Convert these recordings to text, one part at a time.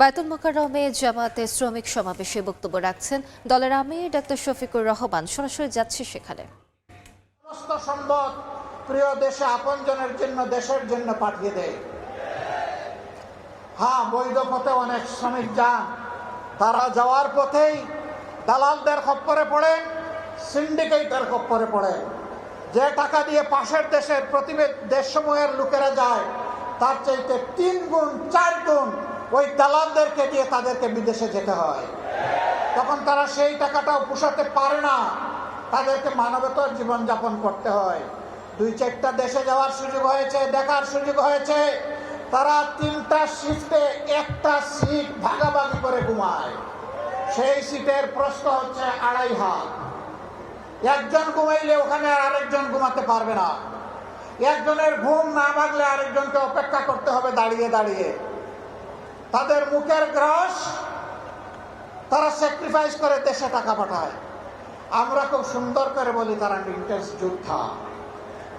বায়তুল মোকাররমে জামায়াতে শ্রমিক সমাবেশে বক্তব্য রাখছেন দলের আমির ডাক্তার শফিকুর রহমান। সরাসরি যাচ্ছে সেখানে। সমস্ত সম্পদ প্রিয় দেশে আপনজনের জন্য, দেশের জন্য পাঠিয়ে দেয়। হ্যাঁ, বৈধ পথে অনেক শ্রমিক যান, তারা যাওয়ার পথেই দালালদের খপ্পরে পড়েন, সিন্ডিকেটের খপ্পরে পড়েন। যে টাকা দিয়ে পাশের দেশের দেশসমূহের লোকেরা যায়, তার চাইতে 3 গুণ 4 গুণ ওই দালালদেরকে দিয়ে তাদেরকে বিদেশে যেতে হয়। তখন তারা সেই টাকাটাও পোষাতে পারে না, তাদেরকে মানবতার জীবনযাপন করতে হয়। 2-4টা দেশে যাওয়ার সুযোগ হয়েছে, দেখার সুযোগ হয়েছে। তারা 3টা সিটে 1টা সিট ভাগাভাগি করে ঘুমায়। সেই সিটের প্রস্থ হচ্ছে 2.5 হাত। একজন ঘুমাইলে ওখানে আরেকজন ঘুমাতে পারবে না। একজনের ঘুম না ভাগলে আরেকজনকে অপেক্ষা করতে হবে দাঁড়িয়ে দাঁড়িয়ে। তাদের মুখের গ্রাস তারা স্যাক্রিফাইস করে দেশে টাকা পাঠায়। আমরা খুব সুন্দর করে বলি তারা ইন্টেন্স যোদ্ধা,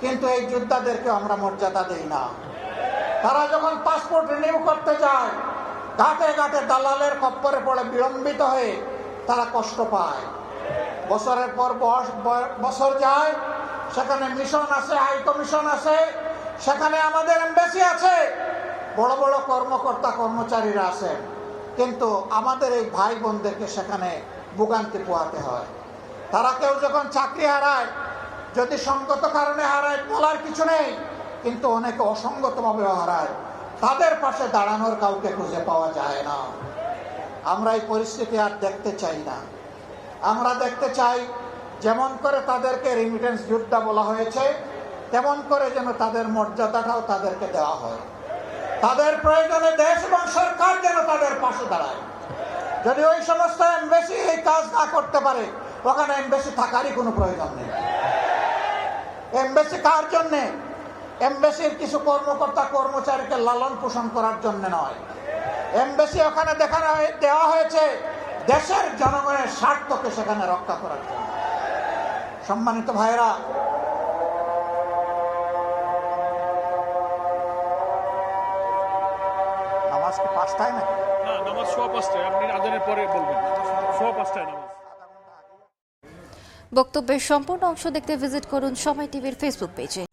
কিন্তু এই যোদ্ধাদেরকে আমরা মর্যাদা দেই না। তারা যখন পাসপোর্ট রিনিউ করতে যায়, ঘাটে ঘাটে দালালের খপ্পরে পড়ে বিলম্বিত হয়ে তারা কষ্ট পায়। বছরের পর বছর যায়, সেখানে মিশন আছে, হাই কমিশন আছে, সেখানে আমাদের এমবাসি আছে, বড় বড় কর্মকর্তা কর্মচারীরা আছেন, কিন্তু আমাদের এই ভাই বোনদেরকে সেখানে ভোগান্তি পোহাতে হয়। তারা কেউ যখন চাকরি হারায়, যদি সঙ্গত কারণে হারায় বলার কিছু নেই, কিন্তু অনেকে অসঙ্গতভাবে হারায়, তাদের পাশে দাঁড়ানোর কাউকে খুঁজে পাওয়া যায় না। আমরা এই পরিস্থিতি আর দেখতে চাই না। আমরা দেখতে চাই যেমন করে তাদেরকে রেমিটেন্স যোদ্ধা বলা হয়েছে, তেমন করে যেন তাদের মর্যাদাটাও তাদেরকে দেওয়া হয়। তাদের প্রয়োজনে দেশ এবং সরকার যেন তাদের পাশে দাঁড়ায়। যদি ওই সমস্ত এমবাসি এই কাজ না করতে পারে, ওখানে এমবাসি থাকারই কোনো প্রয়োজন নেই। এমবাসি কার জন্যে? এমবাসির কিছু কর্মকর্তা কর্মচারীকে লালন পোষণ করার জন্য নয়। এমবাসি ওখানে দেওয়া হয়েছে দেশের জনগণের স্বার্থকে সেখানে রক্ষা করার জন্য। সম্মানিত ভাইরা, নামাজ কি 5টায় নাকি? না, নামাজ 5:15, আপনি আজানের পরে বলবেন। 5:15 নামাজ। বক্তব্যের সম্পূর্ণ অংশ দেখতে ভিজিট করুন সময় টিভির ফেসবুক পেজে।